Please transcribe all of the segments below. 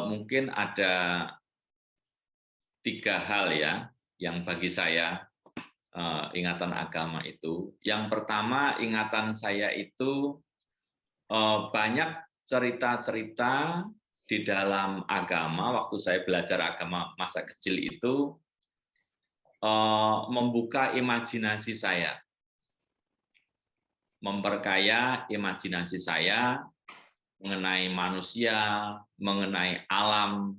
mungkin ada 3 hal ya yang bagi saya ingatan agama itu. Yang pertama, ingatan saya itu banyak cerita-cerita di dalam agama waktu saya belajar agama masa kecil itu membuka imajinasi saya, memperkaya imajinasi saya mengenai manusia, mengenai alam,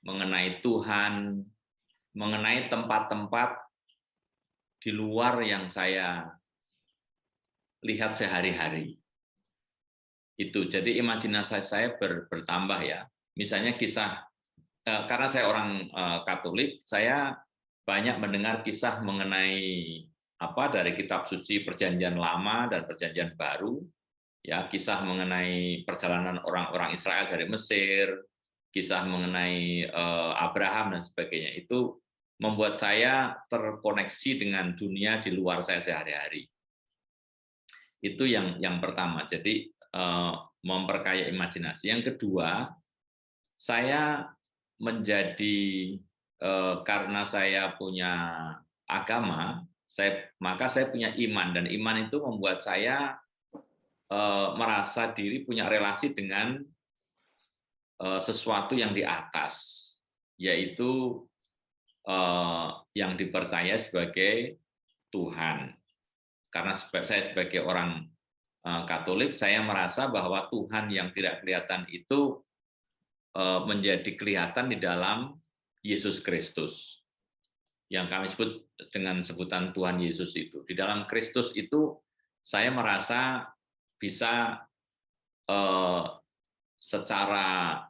mengenai Tuhan, mengenai tempat-tempat di luar yang saya lihat sehari-hari. Itu, jadi imajinasi saya bertambah ya. Misalnya kisah, karena saya orang Katolik, saya banyak mendengar kisah mengenai dari kitab suci Perjanjian Lama dan Perjanjian Baru, ya, kisah mengenai perjalanan orang-orang Israel dari Mesir, kisah mengenai Abraham dan sebagainya. Itu membuat saya terkoneksi dengan dunia di luar saya sehari-hari. Itu yang pertama. Jadi memperkaya imajinasi. Yang kedua, saya menjadi karena saya punya agama, maka saya punya iman, dan iman itu membuat saya merasa diri punya relasi dengan sesuatu yang di atas, yaitu yang dipercaya sebagai Tuhan. Karena saya sebagai orang Katolik, saya merasa bahwa Tuhan yang tidak kelihatan itu menjadi kelihatan di dalam Yesus Kristus, yang kami sebut dengan sebutan Tuhan Yesus itu. Di dalam Kristus itu saya merasa bisa secara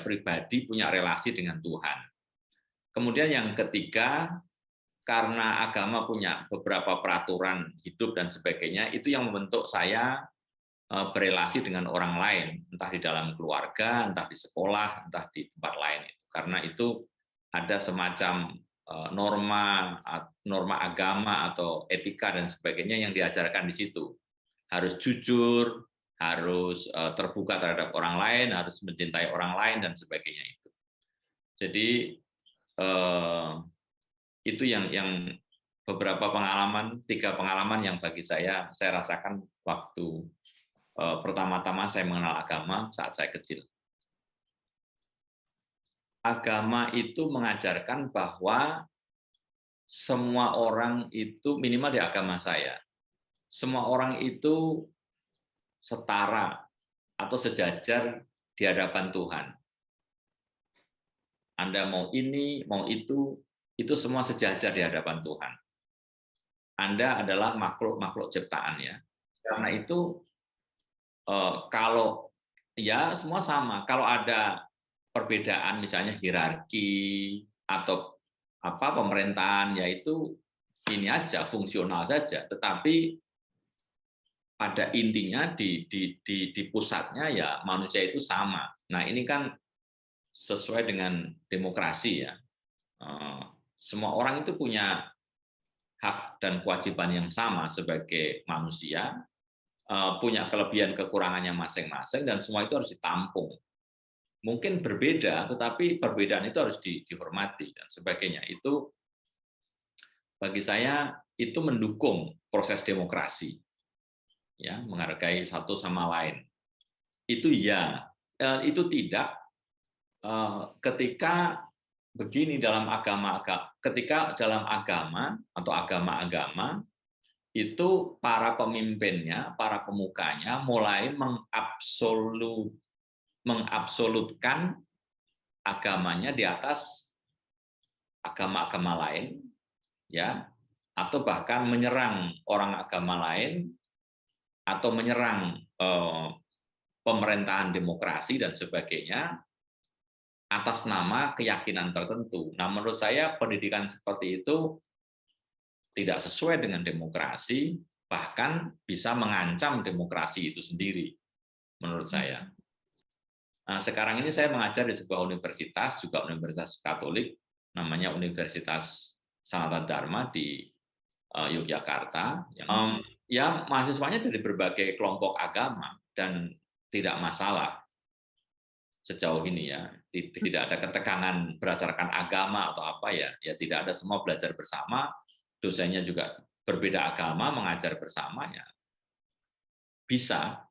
pribadi punya relasi dengan Tuhan. Kemudian yang ketiga, karena agama punya beberapa peraturan hidup dan sebagainya, itu yang membentuk saya berelasi dengan orang lain, entah di dalam keluarga, entah di sekolah, entah di tempat lain. Karena itu ada semacam norma agama atau etika dan sebagainya yang diajarkan di situ. Harus jujur, harus terbuka terhadap orang lain, harus mencintai orang lain dan sebagainya itu. Jadi itu yang beberapa pengalaman, 3 pengalaman yang bagi saya rasakan waktu pertama-tama saya mengenal agama saat saya kecil. Agama itu mengajarkan bahwa semua orang itu, minimal di agama saya, semua orang itu setara atau sejajar di hadapan Tuhan. Anda mau ini, mau itu semua sejajar di hadapan Tuhan. Anda adalah makhluk ciptaan ya. Karena itu kalau ya semua sama. Kalau ada perbedaan misalnya hierarki atau pemerintahan, yaitu ini aja fungsional saja. Tetapi pada intinya di pusatnya ya manusia itu sama. Nah ini kan sesuai dengan demokrasi ya. Semua orang itu punya hak dan kewajiban yang sama sebagai manusia, punya kelebihan kekurangannya masing-masing, dan semua itu harus ditampung. Mungkin berbeda, tetapi perbedaan itu harus dihormati dan sebagainya. Itu bagi saya itu mendukung proses demokrasi, ya, menghargai satu sama lain. Itu ya, itu tidak ketika begini ketika dalam agama atau agama-agama itu para pemimpinnya, para pemukanya mulai mengabsolutkan agamanya di atas agama-agama lain, ya, atau bahkan menyerang orang agama lain, atau menyerang pemerintahan demokrasi dan sebagainya atas nama keyakinan tertentu. Nah, menurut saya pendidikan seperti itu tidak sesuai dengan demokrasi, bahkan bisa mengancam demokrasi itu sendiri, menurut saya. Nah, sekarang ini saya mengajar di sebuah universitas, juga universitas Katolik, namanya Universitas Sanata Dharma di Yogyakarta. Ya, mahasiswanya dari berbagai kelompok agama dan tidak masalah. sejauh ini ya. Tidak ada ketegangan berdasarkan agama atau apa ya. Ya tidak ada, semua belajar bersama, dosennya juga berbeda agama, mengajar bersama ya bisa.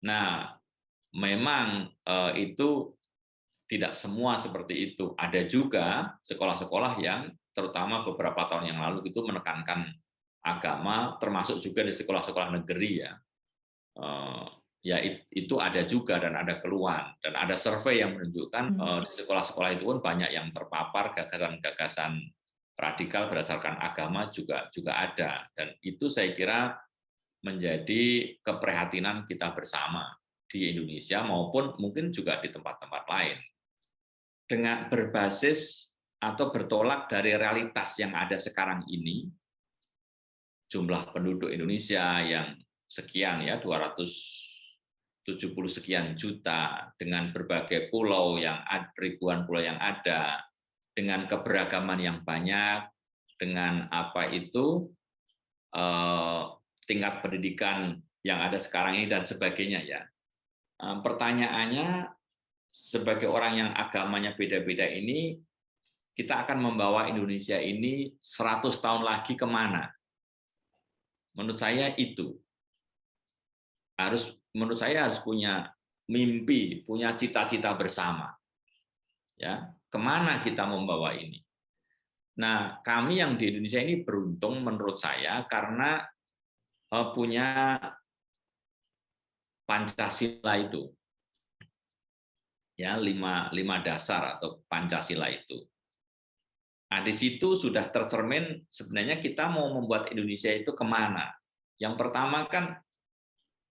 Nah, memang itu tidak semua seperti itu. Ada juga sekolah-sekolah yang terutama beberapa tahun yang lalu itu menekankan agama, termasuk juga di sekolah-sekolah negeri ya. Ya itu ada juga dan ada keluhan dan ada survei yang menunjukkan di sekolah-sekolah itu pun banyak yang terpapar gagasan-gagasan radikal berdasarkan agama juga ada, dan itu saya kira menjadi keprihatinan kita bersama di Indonesia maupun mungkin juga di tempat-tempat lain. Dengan berbasis atau bertolak dari realitas yang ada sekarang ini, jumlah penduduk Indonesia yang sekian ya, 270 sekian juta, dengan berbagai pulau yang ribuan pulau yang ada, dengan keberagaman yang banyak, dengan apa itu tingkat pendidikan yang ada sekarang ini dan sebagainya ya. Pertanyaannya, sebagai orang yang agamanya beda-beda ini, kita akan membawa Indonesia ini 100 tahun lagi kemana? Menurut saya itu menurut saya harus punya mimpi, punya cita-cita bersama. Ya, kemana kita membawa ini? Nah, kami yang di Indonesia ini beruntung menurut saya karena punya Pancasila itu, ya, lima dasar atau Pancasila itu. Nah, di situ sudah tercermin sebenarnya kita mau membuat Indonesia itu kemana. Yang pertama kan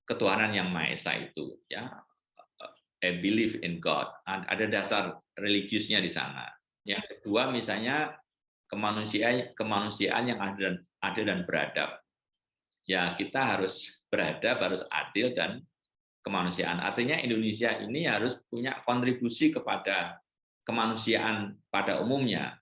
ketuhanan yang Maha Esa itu, ya, I believe in God. Ada dasar religiusnya di sana. Yang kedua misalnya kemanusiaan yang adil dan beradab. Ya, kita harus beradab, harus adil dan kemanusiaan. Artinya Indonesia ini harus punya kontribusi kepada kemanusiaan pada umumnya.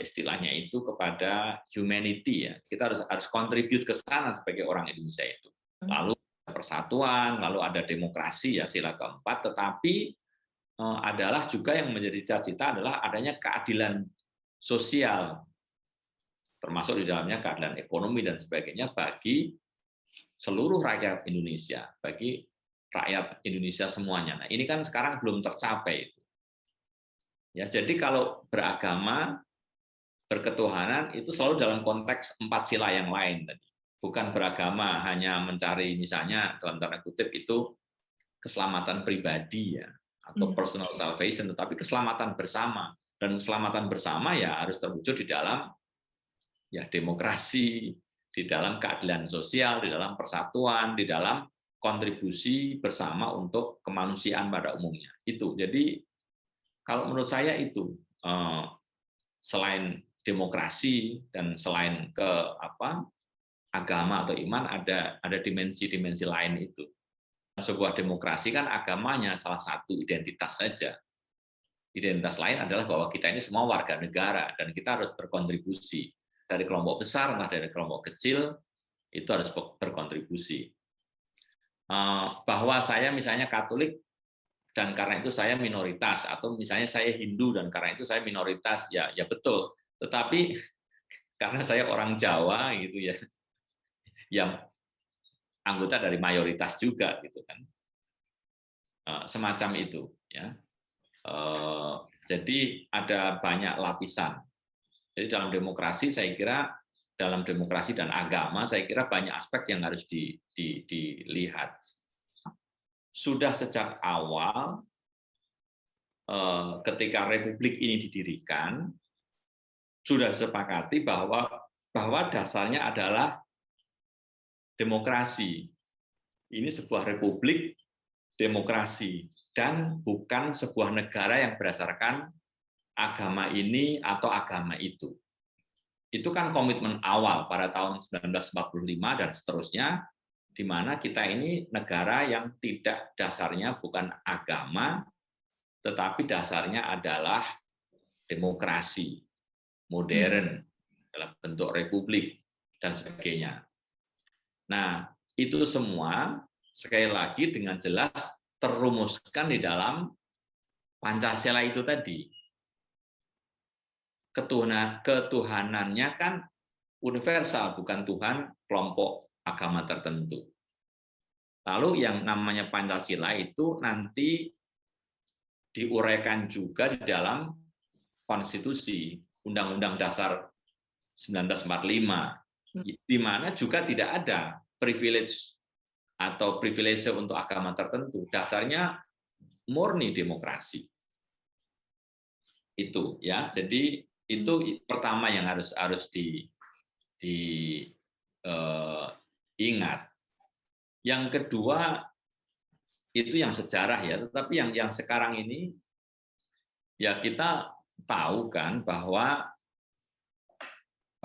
Istilahnya itu kepada humanity ya. Kita harus contribute ke sana sebagai orang Indonesia itu. Lalu persatuan, lalu ada demokrasi ya, sila keempat, tetapi adalah juga yang menjadi cita-cita adalah adanya keadilan sosial, termasuk di dalamnya keadilan ekonomi dan sebagainya bagi seluruh rakyat Indonesia, bagi rakyat Indonesia semuanya. Nah, ini kan sekarang belum tercapai itu. Ya, jadi kalau beragama, berketuhanan itu selalu dalam konteks 4 sila yang lain tadi. Bukan beragama hanya mencari misalnya dalam tanda kutip itu keselamatan pribadi ya, atau personal salvation, tetapi keselamatan bersama. Dan keselamatan bersama ya harus terwujud di dalam ya demokrasi, di dalam keadilan sosial, di dalam persatuan, di dalam kontribusi bersama untuk kemanusiaan pada umumnya. Itu. Jadi kalau menurut saya itu selain demokrasi dan selain agama atau iman ada dimensi-dimensi lain itu. Sebuah demokrasi kan agamanya salah satu identitas saja. Identitas lain adalah bahwa kita ini semua warga negara dan kita harus berkontribusi. Dari kelompok besar, entah dari kelompok kecil, itu harus berkontribusi. Bahwa saya misalnya Katolik dan karena itu saya minoritas, atau misalnya saya Hindu dan karena itu saya minoritas, ya betul. Tetapi karena saya orang Jawa gitu ya, yang anggota dari mayoritas juga gitu kan, semacam itu ya. Jadi ada banyak lapisan. Jadi dalam demokrasi saya kira, dalam demokrasi dan agama saya kira banyak aspek yang harus dilihat. Sudah sejak awal ketika Republik ini didirikan sudah disepakati bahwa dasarnya adalah demokrasi. Ini sebuah republik demokrasi dan bukan sebuah negara yang berdasarkan agama ini atau agama itu. Itu kan komitmen awal pada tahun 1945 dan seterusnya, di mana kita ini negara yang tidak dasarnya bukan agama, tetapi dasarnya adalah demokrasi modern dalam bentuk republik dan sebagainya. Nah, itu semua sekali lagi dengan jelas terumuskan di dalam Pancasila itu tadi. Ketuhanannya kan universal, bukan Tuhan kelompok agama tertentu. Lalu yang namanya Pancasila itu nanti diuraikan juga di dalam konstitusi Undang-Undang Dasar 1945, di mana juga tidak ada privilege atau privilege untuk agama tertentu. Dasarnya murni demokrasi. Itu ya. Jadi itu pertama yang harus diingat. Yang kedua itu yang sejarah ya, tetapi yang sekarang ini ya kita tahu kan bahwa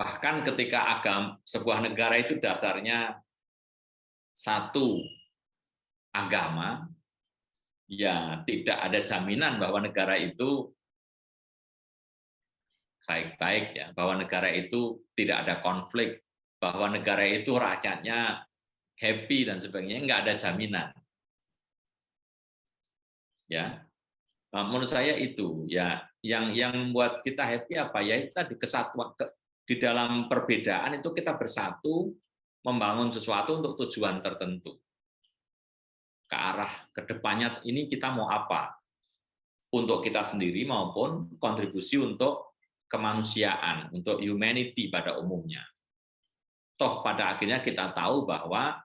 bahkan ketika sebuah negara itu dasarnya satu agama, ya tidak ada jaminan bahwa negara itu baik-baik ya, bahwa negara itu tidak ada konflik, bahwa negara itu rakyatnya happy dan sebagainya, nggak ada jaminan. Ya, menurut saya itu ya yang membuat kita happy apa ya, itu tadi kesatuan di dalam perbedaan itu kita bersatu membangun sesuatu untuk tujuan tertentu, ke arah kedepannya ini kita mau apa untuk kita sendiri maupun kontribusi untuk kemanusiaan, untuk humanity pada umumnya. Toh pada akhirnya kita tahu bahwa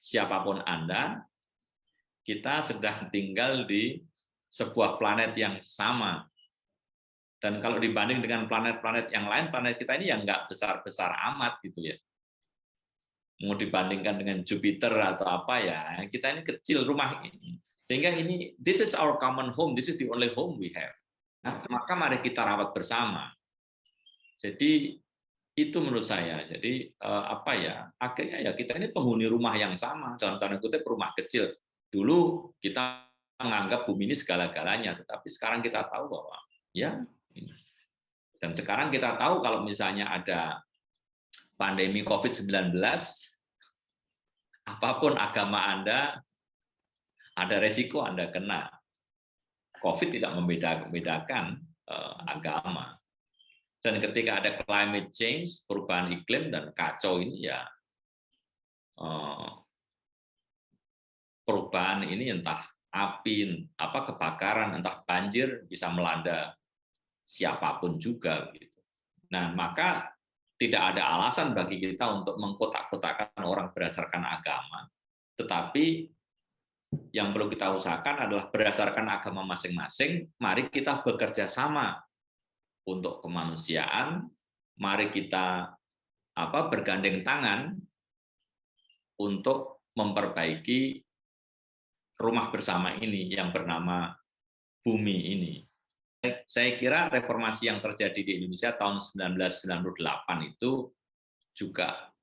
siapapun Anda, kita sedang tinggal di sebuah planet yang sama. Dan kalau dibanding dengan planet-planet yang lain, planet kita ini yang nggak besar-besar amat gitu ya. Mau dibandingkan dengan Jupiter atau apa ya, kita ini kecil rumah ini. Sehingga ini, this is our common home, this is the only home we have. Nah, maka mari kita rawat bersama. Jadi itu menurut saya. Jadi apa ya? Akhirnya ya kita ini penghuni rumah yang sama, dalam tanda kutip rumah kecil. Dulu kita menganggap bumi ini segala-galanya, tetapi sekarang kita tahu bahwa ya. Dan sekarang kita tahu kalau misalnya ada pandemi COVID-19, apapun agama Anda, ada resiko Anda kena. COVID tidak membedakan agama. Dan ketika ada climate change, perubahan iklim dan kacau ini ya perubahan ini entah api, kebakaran, entah banjir bisa melanda siapapun juga gitu. Nah, maka tidak ada alasan bagi kita untuk mengkotak-kotakan orang berdasarkan agama, tetapi yang perlu kita usahakan adalah berdasarkan agama masing-masing, mari kita bekerja sama untuk kemanusiaan, mari kita bergandeng tangan untuk memperbaiki rumah bersama ini yang bernama bumi ini. Saya kira reformasi yang terjadi di Indonesia tahun 1998 itu juga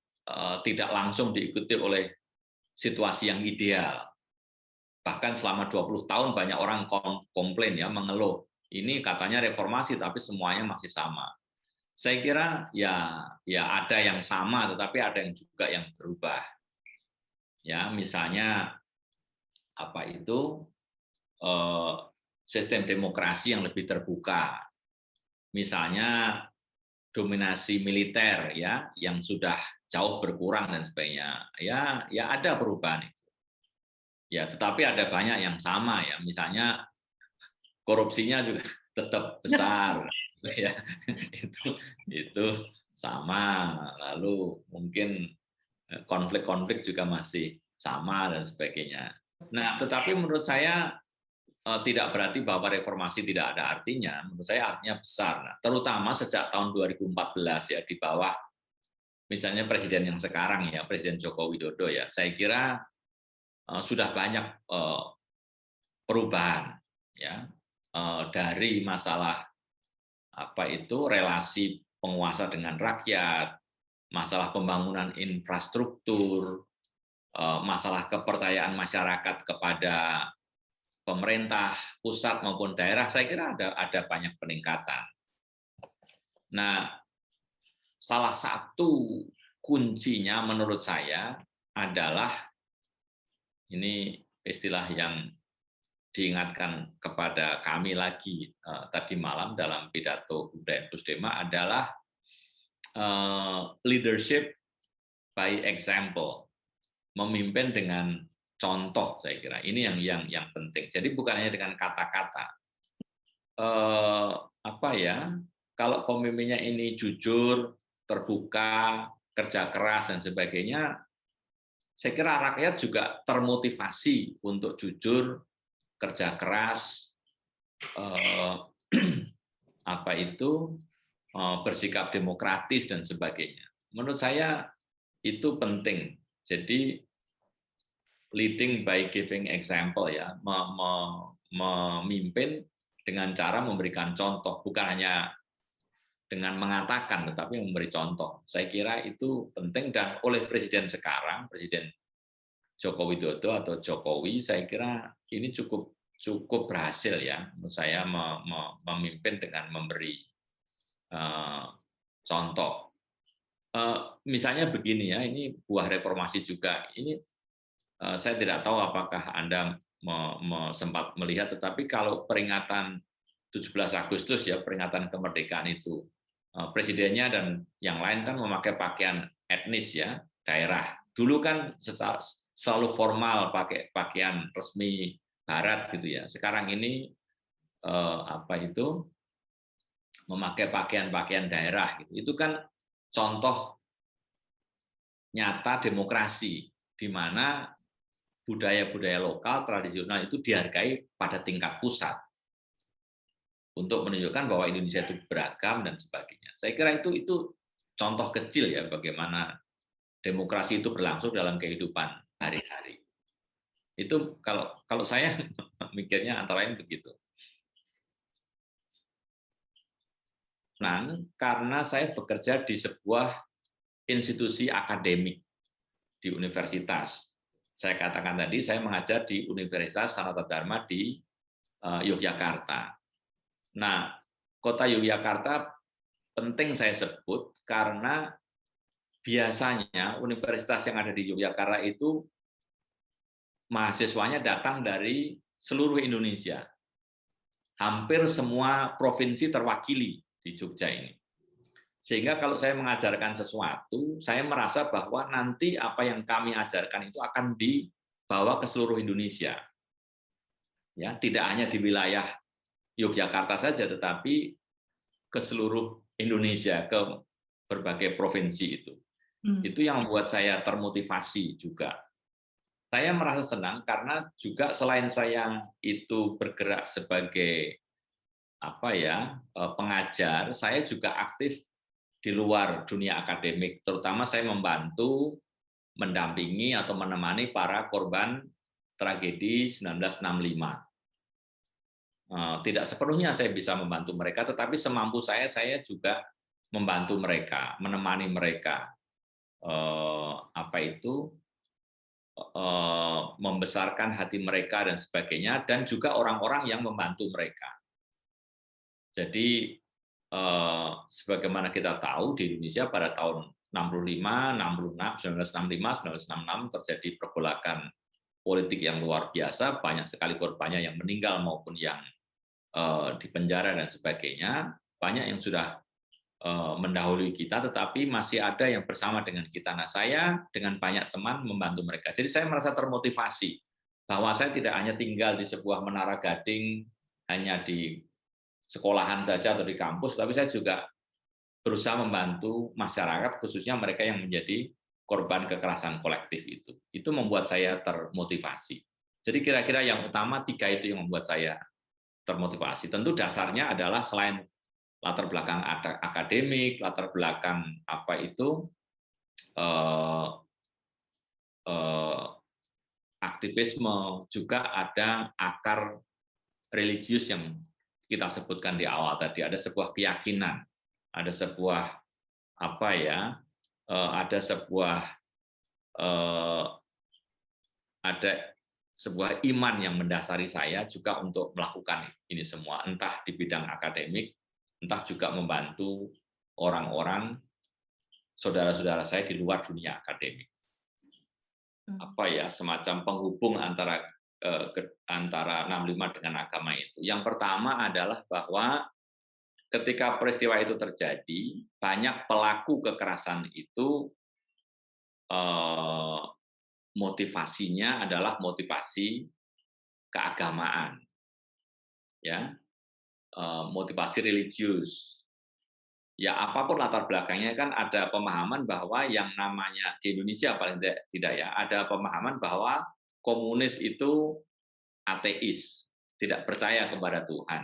tidak langsung diikuti oleh situasi yang ideal. Bahkan selama 20 tahun banyak orang komplain ya, mengeluh. Ini katanya reformasi tapi semuanya masih sama. Saya kira ya ada yang sama tetapi ada yang juga yang berubah. Ya, misalnya sistem demokrasi yang lebih terbuka. Misalnya dominasi militer ya yang sudah jauh berkurang dan sebagainya. Ya ada perubahan itu. Ya, tetapi ada banyak yang sama ya. Misalnya korupsinya juga tetap besar ya. Itu sama. Lalu mungkin konflik-konflik juga masih sama dan sebagainya. Nah, tetapi menurut saya tidak berarti bahwa reformasi tidak ada artinya. Menurut saya artinya besar. Nah, terutama sejak tahun 2014 ya, di bawah misalnya presiden yang sekarang ya, Presiden Joko Widodo ya, saya kira sudah banyak perubahan ya, dari masalah relasi penguasa dengan rakyat, masalah pembangunan infrastruktur, masalah kepercayaan masyarakat kepada pemerintah pusat maupun daerah, saya kira ada banyak peningkatan. Nah, salah satu kuncinya menurut saya adalah ini istilah yang diingatkan kepada kami lagi tadi malam dalam pidato Budaya Pusdema adalah leadership by example, memimpin dengan contoh. Saya kira ini yang penting. Jadi bukan hanya dengan kata-kata. Apa ya? Kalau pemimpinnya ini jujur, terbuka, kerja keras dan sebagainya, saya kira rakyat juga termotivasi untuk jujur, kerja keras, apa itu bersikap demokratis dan sebagainya. Menurut saya itu penting. Jadi leading by giving example ya, memimpin dengan cara memberikan contoh, bukan hanya dengan mengatakan, tetapi memberi contoh. Saya kira itu penting dan oleh Presiden sekarang, Presiden Joko Widodo atau Jokowi, saya kira ini cukup berhasil ya, menurut saya memimpin dengan memberi contoh. Misalnya begini ya, ini buah reformasi juga. Ini saya tidak tahu apakah Anda sempat melihat, tetapi kalau peringatan 17 Agustus ya, peringatan kemerdekaan itu, presidennya dan yang lain kan memakai pakaian etnis ya, daerah. Dulu kan selalu formal pakai pakaian resmi barat gitu ya. Sekarang ini apa itu memakai pakaian-pakaian daerah gitu. Itu kan contoh nyata demokrasi di mana budaya-budaya lokal tradisional itu dihargai pada tingkat pusat untuk menunjukkan bahwa Indonesia itu beragam dan sebagainya. Saya kira itu contoh kecil ya bagaimana demokrasi itu berlangsung dalam kehidupan hari-hari. Itu kalau saya mikirnya antara lain begitu. Nah, karena saya bekerja di sebuah institusi akademik di universitas. Saya katakan tadi saya mengajar di Universitas Sanata Dharma di Yogyakarta. Nah, kota Yogyakarta penting saya sebut karena biasanya universitas yang ada di Yogyakarta itu mahasiswanya datang dari seluruh Indonesia. Hampir semua provinsi terwakili di Jogja ini. Sehingga kalau saya mengajarkan sesuatu, saya merasa bahwa nanti apa yang kami ajarkan itu akan dibawa ke seluruh Indonesia. Ya, tidak hanya di wilayah Yogyakarta saja, tetapi ke seluruh Indonesia, ke berbagai provinsi itu. Itu yang membuat saya termotivasi juga. Saya merasa senang karena juga selain saya itu bergerak sebagai pengajar, saya juga aktif di luar dunia akademik. Terutama saya membantu, mendampingi atau menemani para korban tragedi 1965. Tidak sepenuhnya saya bisa membantu mereka, tetapi semampu saya juga membantu mereka, menemani mereka, membesarkan hati mereka dan sebagainya, dan juga orang-orang yang membantu mereka. Jadi, sebagaimana kita tahu di Indonesia pada tahun 1965 terjadi pergolakan politik yang luar biasa, banyak sekali korbannya yang meninggal maupun yang di penjara dan sebagainya, banyak yang sudah mendahului kita, tetapi masih ada yang bersama dengan kita. Nah, saya dengan banyak teman membantu mereka. Jadi saya merasa termotivasi bahwa saya tidak hanya tinggal di sebuah menara gading, hanya di sekolahan saja atau di kampus, tapi saya juga berusaha membantu masyarakat, khususnya mereka yang menjadi korban kekerasan kolektif itu. Itu membuat saya termotivasi. Jadi kira-kira yang utama 3 itu yang membuat saya termotivasi. Tentu dasarnya adalah selain latar belakang akademik, latar belakang aktivisme, juga ada akar religius yang kita sebutkan di awal tadi. Ada sebuah keyakinan, ada sebuah ada sebuah iman yang mendasari saya juga untuk melakukan ini semua, entah di bidang akademik, entah juga membantu orang-orang, saudara-saudara saya di luar dunia akademik. apa ya, semacam penghubung antara antara 65 dengan agama itu. Yang pertama adalah bahwa ketika peristiwa itu terjadi, banyak pelaku kekerasan itu motivasinya adalah motivasi keagamaan, ya, motivasi religius. Ya apapun latar belakangnya kan ada pemahaman bahwa yang namanya di Indonesia paling tidak ya, ada pemahaman bahwa komunis itu ateis, tidak percaya kepada Tuhan.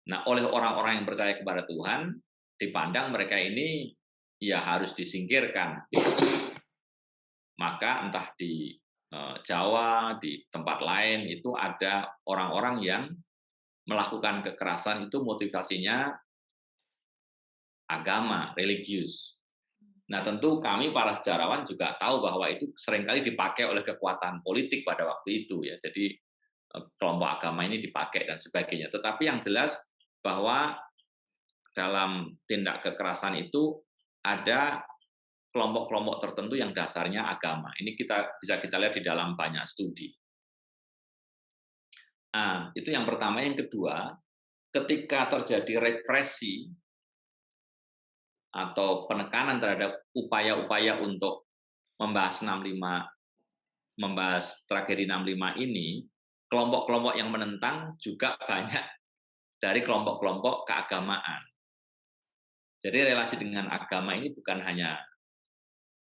Nah, oleh orang-orang yang percaya kepada Tuhan, dipandang mereka ini ya harus disingkirkan. Maka entah di Jawa, di tempat lain itu ada orang-orang yang melakukan kekerasan itu motivasinya agama, religius. Nah, tentu kami para sejarawan juga tahu bahwa itu seringkali dipakai oleh kekuatan politik pada waktu itu ya. Jadi kelompok agama ini dipakai dan sebagainya. Tetapi yang jelas bahwa dalam tindak kekerasan itu ada kelompok-kelompok tertentu yang dasarnya agama. Ini bisa kita lihat di dalam banyak studi. Nah, itu yang pertama. Yang kedua, ketika terjadi represi atau penekanan terhadap upaya-upaya untuk membahas 65, membahas tragedi 65 ini, kelompok-kelompok yang menentang juga banyak dari kelompok-kelompok keagamaan. Jadi relasi dengan agama ini bukan hanya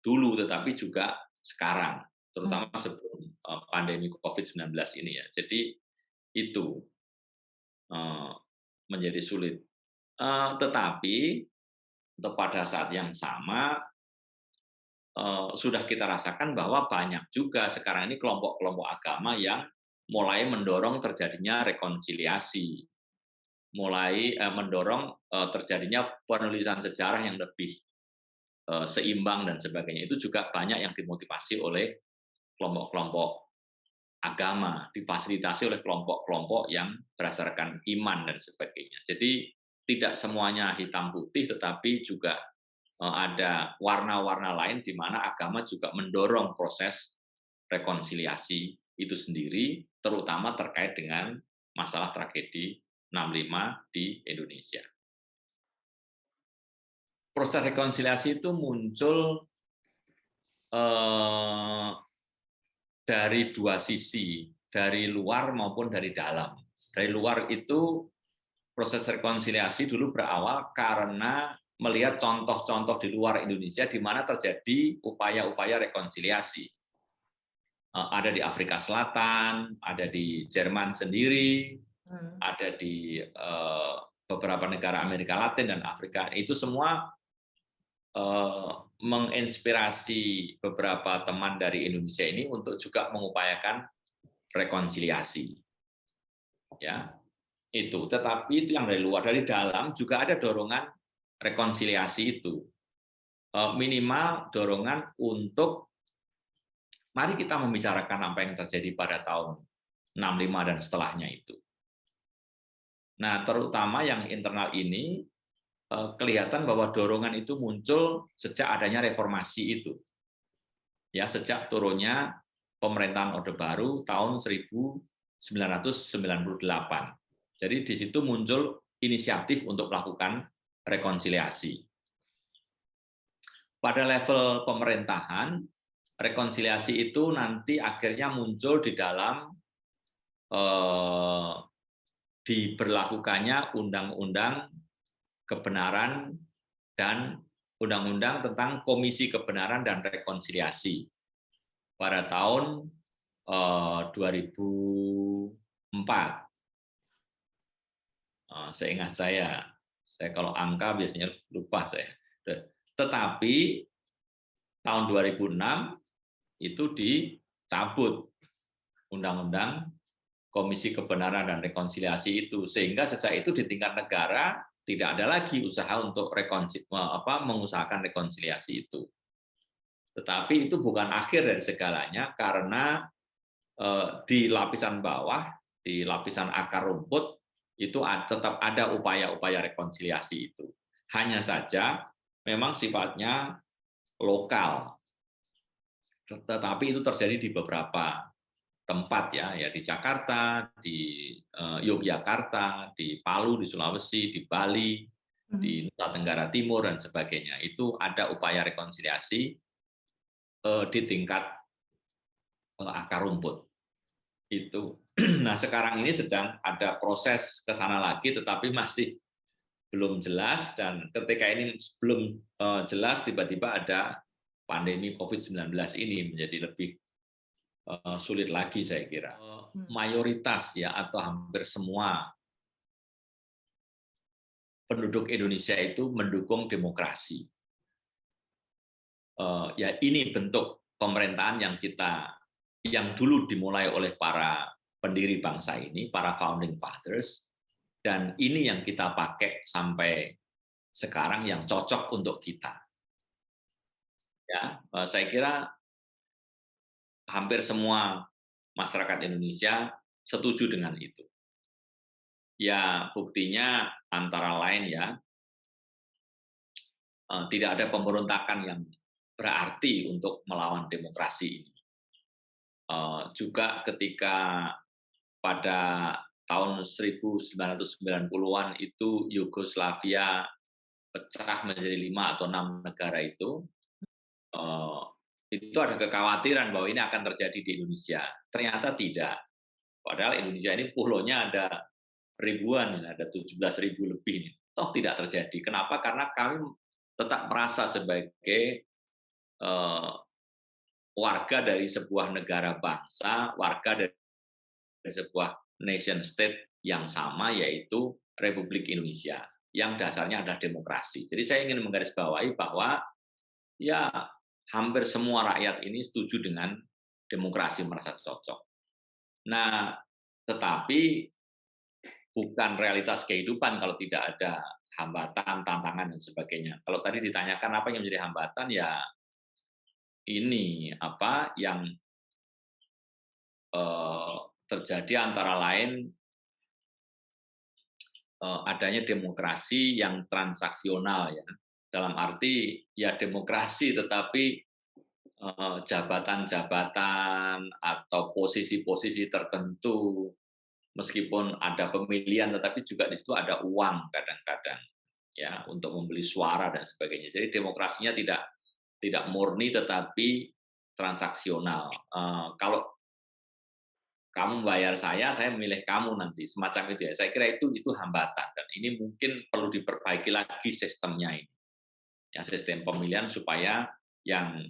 dulu, tetapi juga sekarang, terutama sebelum pandemi COVID-19 ini ya. Jadi itu menjadi sulit. Tetapi pada saat yang sama sudah kita rasakan bahwa banyak juga sekarang ini kelompok-kelompok agama yang mulai mendorong terjadinya rekonsiliasi, mulai mendorong terjadinya penulisan sejarah yang lebih seimbang dan sebagainya. Itu juga banyak yang dimotivasi oleh kelompok-kelompok agama, difasilitasi oleh kelompok-kelompok yang berdasarkan iman dan sebagainya. Jadi tidak semuanya hitam putih, tetapi juga ada warna-warna lain di mana agama juga mendorong proses rekonsiliasi itu sendiri, terutama terkait dengan masalah tragedi 65 di Indonesia. Proses rekonsiliasi itu muncul dari dua sisi, dari luar maupun dari dalam. Dari luar itu proses rekonsiliasi dulu berawal karena melihat contoh-contoh di luar Indonesia di mana terjadi upaya-upaya rekonsiliasi. Ada di Afrika Selatan, ada di Jerman sendiri, ada di beberapa negara Amerika Latin dan Afrika. Itu semua menginspirasi beberapa teman dari Indonesia ini untuk juga mengupayakan rekonsiliasi. Ya, itu. Tetapi itu yang dari luar, dari dalam juga ada dorongan rekonsiliasi itu. Minimal dorongan untuk mari kita membicarakan apa yang terjadi pada tahun 65 dan setelahnya itu. Nah, terutama yang internal ini kelihatan bahwa dorongan itu muncul sejak adanya reformasi itu. Ya, sejak turunnya pemerintahan Orde Baru tahun 1998. Jadi di situ muncul inisiatif untuk melakukan rekonsiliasi. Pada level pemerintahan, rekonsiliasi itu nanti akhirnya muncul di dalam diberlakukannya Undang-Undang Kebenaran dan Undang-Undang tentang Komisi Kebenaran dan Rekonsiliasi pada tahun 2004. Seingat saya kalau angka biasanya lupa saya. Tetapi tahun 2006 itu dicabut Undang-Undang Komisi Kebenaran dan Rekonsiliasi itu, sehingga sejak itu di tingkat negara tidak ada lagi usaha untuk mengusahakan rekonsiliasi itu. Tetapi itu bukan akhir dari segalanya, karena di lapisan bawah, di lapisan akar rumput, itu tetap ada upaya-upaya rekonsiliasi itu. Hanya saja memang sifatnya lokal. tetapi itu terjadi di beberapa tempat ya di Jakarta, di Yogyakarta, di Palu, di Sulawesi, di Bali, di Nusa Tenggara Timur dan sebagainya. Itu ada upaya rekonsiliasi di tingkat akar rumput. Itu. Nah, sekarang ini sedang ada proses ke sana lagi, tetapi masih belum jelas, dan ketika ini belum jelas, tiba-tiba ada pandemi COVID-19 ini menjadi lebih sulit lagi, saya kira. Mayoritas ya atau hampir semua penduduk Indonesia itu mendukung demokrasi. Ya ini bentuk pemerintahan yang dulu dimulai oleh para pendiri bangsa ini, para founding fathers, dan ini yang kita pakai sampai sekarang yang cocok untuk kita. Ya, saya kira hampir semua masyarakat Indonesia setuju dengan itu. Ya, buktinya antara lain ya, tidak ada pemberontakan yang berarti untuk melawan demokrasi ini. Juga ketika pada tahun 1990-an itu Yugoslavia pecah menjadi 5 atau 6 negara itu ada kekhawatiran bahwa ini akan terjadi di Indonesia. Ternyata tidak. Padahal Indonesia ini pulaunya ada ribuan, ada 17.000 lebih. Toh tidak terjadi. Kenapa? Karena kami tetap merasa sebagai warga dari sebuah negara bangsa, warga dari sebuah nation state yang sama, yaitu Republik Indonesia, yang dasarnya adalah demokrasi. Jadi saya ingin menggarisbawahi bahwa ya hampir semua rakyat ini setuju dengan demokrasi, merasa cocok. Nah, tetapi bukan realitas kehidupan kalau tidak ada hambatan, tantangan, dan sebagainya. Kalau tadi ditanyakan apa yang menjadi hambatan, ya ini apa yang terjadi antara lain adanya demokrasi yang transaksional ya. Dalam arti ya demokrasi tetapi jabatan-jabatan atau posisi-posisi tertentu, meskipun ada pemilihan tetapi juga di situ ada uang kadang-kadang ya untuk membeli suara dan sebagainya. Jadi demokrasinya tidak murni tetapi transaksional. Kalau kamu membayar saya memilih kamu nanti, semacam itu ya. Saya kira itu hambatan, dan ini mungkin perlu diperbaiki lagi sistemnya ini. Ya, sistem pemilihan supaya yang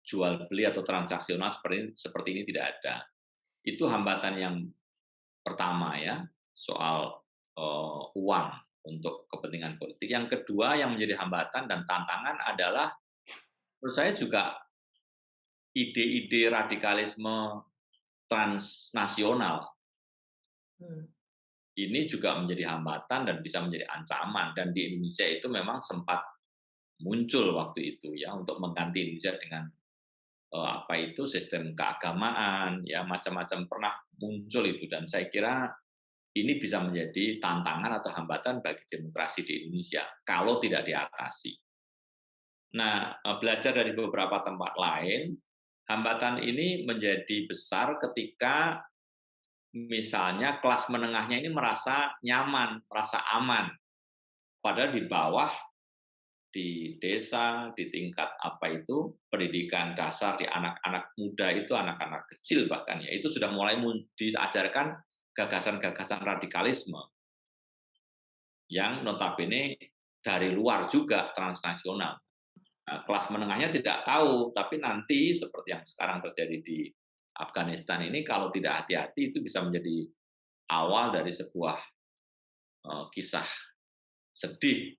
jual beli atau transaksional seperti ini tidak ada. Itu hambatan yang pertama ya, soal uang untuk kepentingan politik. Yang kedua yang menjadi hambatan dan tantangan adalah menurut saya juga ide-ide radikalisme transnasional. Ini juga menjadi hambatan dan bisa menjadi ancaman, dan di Indonesia itu memang sempat muncul waktu itu ya untuk mengganti Indonesia dengan sistem keagamaan ya, macam-macam pernah muncul itu, dan saya kira ini bisa menjadi tantangan atau hambatan bagi demokrasi di Indonesia kalau tidak diatasi. Nah, belajar dari beberapa tempat lain, hambatan ini menjadi besar ketika misalnya kelas menengahnya ini merasa nyaman, merasa aman. Padahal di bawah, di desa, di tingkat pendidikan dasar, di anak-anak muda itu, anak-anak kecil bahkan ya, itu sudah mulai diajarkan gagasan-gagasan radikalisme yang notabene dari luar juga transnasional. Nah, kelas menengahnya tidak tahu, tapi nanti seperti yang sekarang terjadi di Afghanistan ini, kalau tidak hati-hati itu bisa menjadi awal dari sebuah kisah sedih,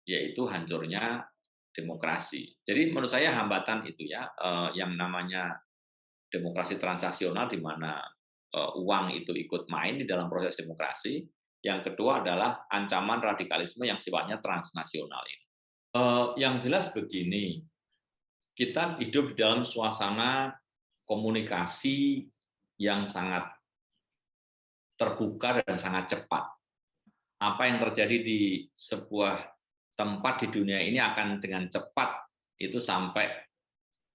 yaitu hancurnya demokrasi. Jadi menurut saya hambatan itu ya, yang namanya demokrasi transaksional di mana uang itu ikut main di dalam proses demokrasi. Yang kedua adalah ancaman radikalisme yang sifatnya transnasional ini. Yang jelas begini, kita hidup di dalam suasana komunikasi yang sangat terbuka dan sangat cepat. Apa yang terjadi di sebuah tempat di dunia ini akan dengan cepat itu sampai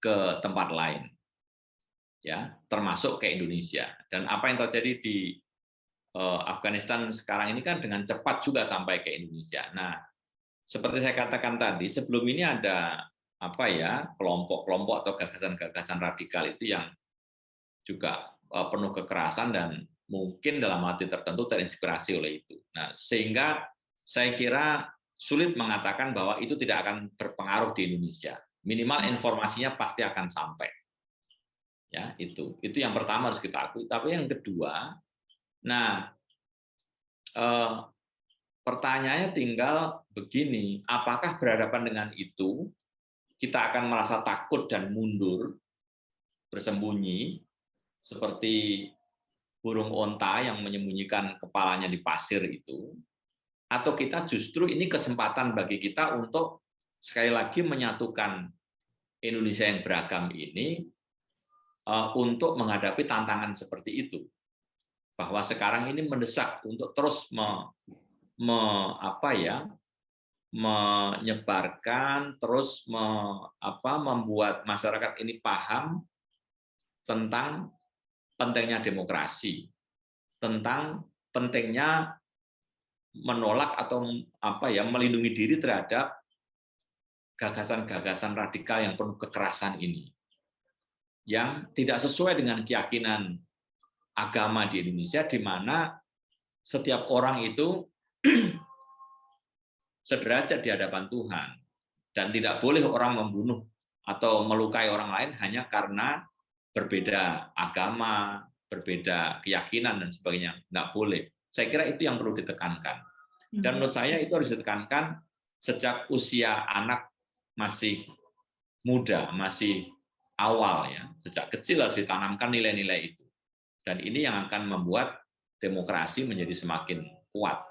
ke tempat lain, ya, termasuk ke Indonesia. Dan apa yang terjadi di Afghanistan sekarang ini kan dengan cepat juga sampai ke Indonesia. Nah, seperti saya katakan tadi, sebelum ini ada apa ya, kelompok-kelompok atau gagasan-gagasan radikal itu yang juga penuh kekerasan dan mungkin dalam arti tertentu terinspirasi oleh itu. Nah, sehingga saya kira sulit mengatakan bahwa itu tidak akan berpengaruh di Indonesia. Minimal informasinya pasti akan sampai. Ya, itu yang pertama harus kita akui. Tapi yang kedua, nah pertanyaannya tinggal begini, apakah berhadapan dengan itu kita akan merasa takut dan mundur, bersembunyi, seperti burung onta yang menyembunyikan kepalanya di pasir itu, atau kita justru ini kesempatan bagi kita untuk sekali lagi menyatukan Indonesia yang beragam ini untuk menghadapi tantangan seperti itu. Bahwa sekarang ini mendesak untuk terus menyebarkan, terus membuat masyarakat ini paham tentang pentingnya demokrasi, tentang pentingnya menolak atau melindungi diri terhadap gagasan-gagasan radikal yang penuh kekerasan ini, yang tidak sesuai dengan keyakinan agama di Indonesia, di mana setiap orang itu sederajat di hadapan Tuhan, dan tidak boleh orang membunuh atau melukai orang lain hanya karena berbeda agama, berbeda keyakinan dan sebagainya. Nggak boleh. Saya kira itu yang perlu ditekankan. Dan menurut saya itu harus ditekankan sejak usia anak masih muda, masih awal ya. Sejak kecil harus ditanamkan nilai-nilai itu. Dan ini yang akan membuat demokrasi menjadi semakin kuat.